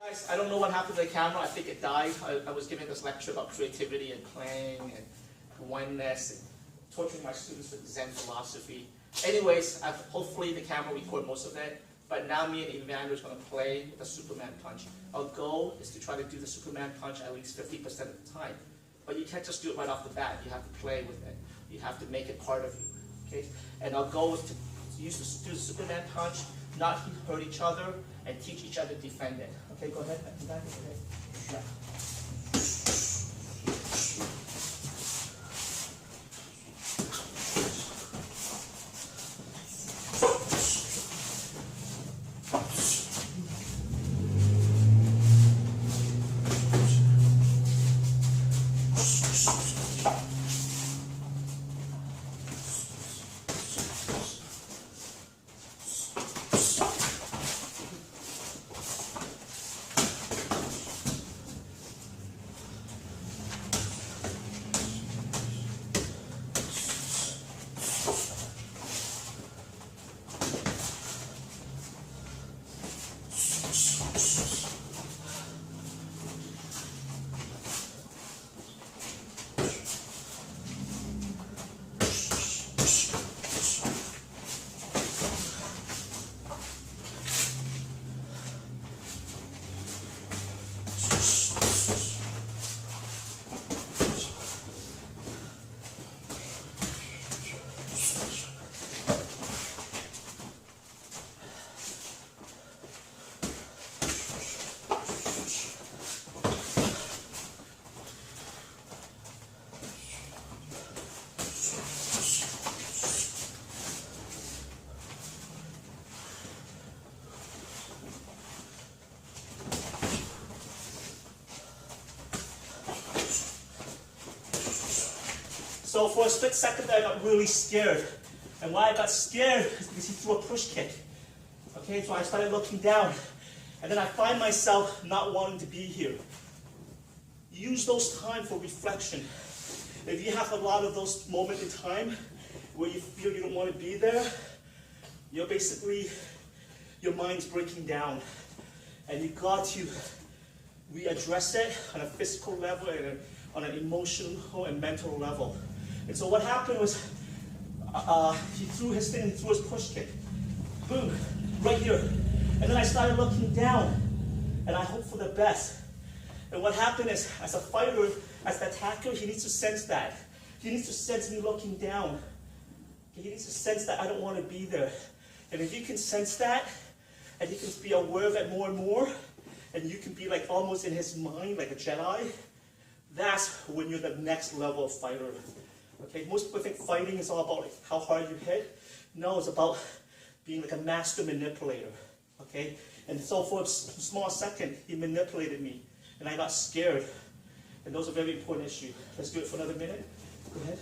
Guys, I don't know what happened to the camera. I think it died. I was giving this lecture about creativity and playing and oneness and torturing my students with Zen philosophy. Anyways, hopefully the camera recorded most of it. But now me and Evander is going to play the Superman punch. Our goal is to try to do the Superman punch at least 50% of the time. But you can't just do it right off the bat. You have to play with it. You have to make it part of you. Okay? And our goal is to do the Superman punch, not hurt each other, and teach each other to defend it. Okay, go ahead. Yeah. So for a split second I got really scared. And why I got scared is because he threw a push kick. Okay, so I started looking down. And then I find myself not wanting to be here. Use those time for reflection. If you have a lot of those moments in time where you feel you don't want to be there, you're basically, your mind's breaking down. And you got to readdress it on a physical level and on an emotional and mental level. And so what happened was, he threw his thing, he threw his push kick. Boom, right here. And then I started looking down, and I hoped for the best. And what happened is, as a fighter, as the attacker, he needs to sense that. He needs to sense me looking down. He needs to sense that I don't want to be there. And if you can sense that, and you can be aware of it more and more, and you can be like almost in his mind, like a Jedi, that's when you're the next level of fighter. Okay, most people think fighting is all about like how hard you hit. No, it's about being like a master manipulator. Okay, and so for a small second, he manipulated me, and I got scared. And those are very important issues. Let's do it for another minute. Go ahead.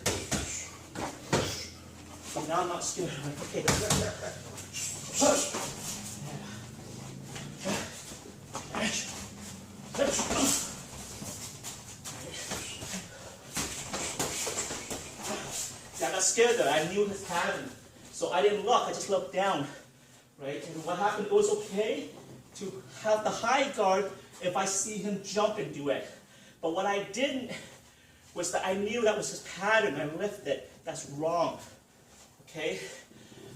So now I'm not scared. Okay. I got scared there. I knew his pattern. So I didn't look, I just looked down. Right? And what happened, it was okay to have the high guard if I see him jump and do it. But what I didn't was that I knew that was his pattern. I lifted it. That's wrong. Okay?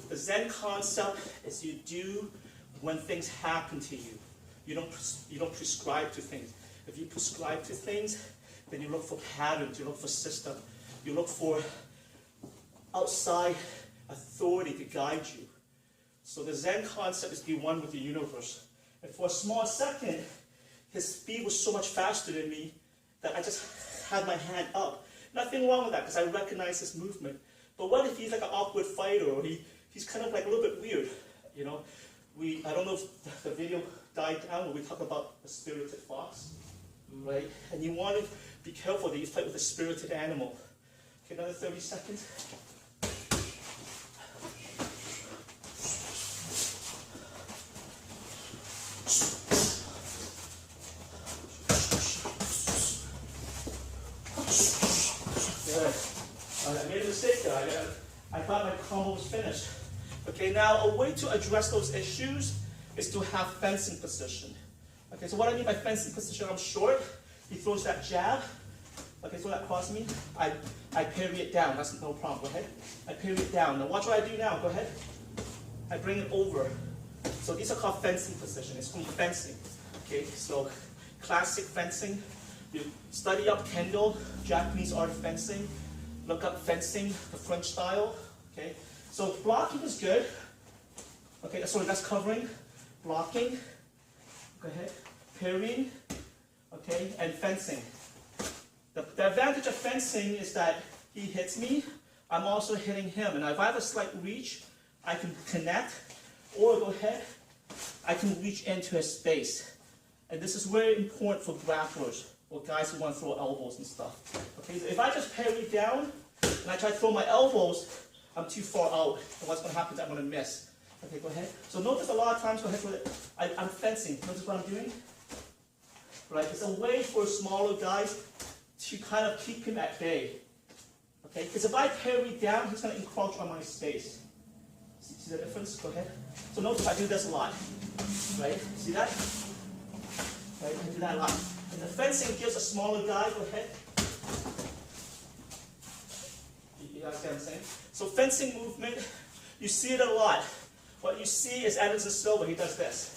The Zen concept is you do when things happen to you. You don't prescribe to things. If you prescribe to things, then you look for patterns, you look for system, you look for outside authority to guide you. So the Zen concept is be one with the universe. And for a small second, his speed was so much faster than me that I just had my hand up. Nothing wrong with that because I recognize his movement. But what if he's like an awkward fighter, or he's kind of like a little bit weird, you know? I don't know if the video died down where we talk about the spirited fox, right? And you want to be careful that you fight with a spirited animal. Okay, another 30 seconds. I made a mistake there. I thought my combo was finished. Okay, now a way to address those issues is to have fencing position. Okay, so what I mean by fencing position, I'm short. He throws that jab. Okay, so that across me. I parry it down. That's no problem. Go ahead. I parry it down. Now watch what I do now. Go ahead. I bring it over. So these are called fencing position. It's from fencing. Okay, so classic fencing. You study up kendo, Japanese art of fencing. Look up fencing, the French style. Okay, so blocking is good. Okay, sorry, that's covering. Blocking. Go ahead. Parrying. Okay, and fencing. The advantage of fencing is that he hits me, I'm also hitting him. And if I have a slight reach, I can connect, or go ahead, I can reach into his space. And this is very important for grapplers, or guys who want to throw elbows and stuff. Okay, so if I just parry down, and I try to throw my elbows, I'm too far out. And what's going to happen is I'm going to miss. Okay, go ahead. So notice a lot of times, go ahead, I'm fencing. Notice what I'm doing? Right, it's a way for smaller guys to kind of keep him at bay. Okay, because if I parry down, he's going to encroach on my space. See the difference? Go ahead. So notice I do this a lot. Right? See that? Right? I do that a lot. And the fencing gives a smaller guy, go ahead. You guys get what I'm saying? So fencing movement, you see it a lot. What you see is Anderson Silva, he does this.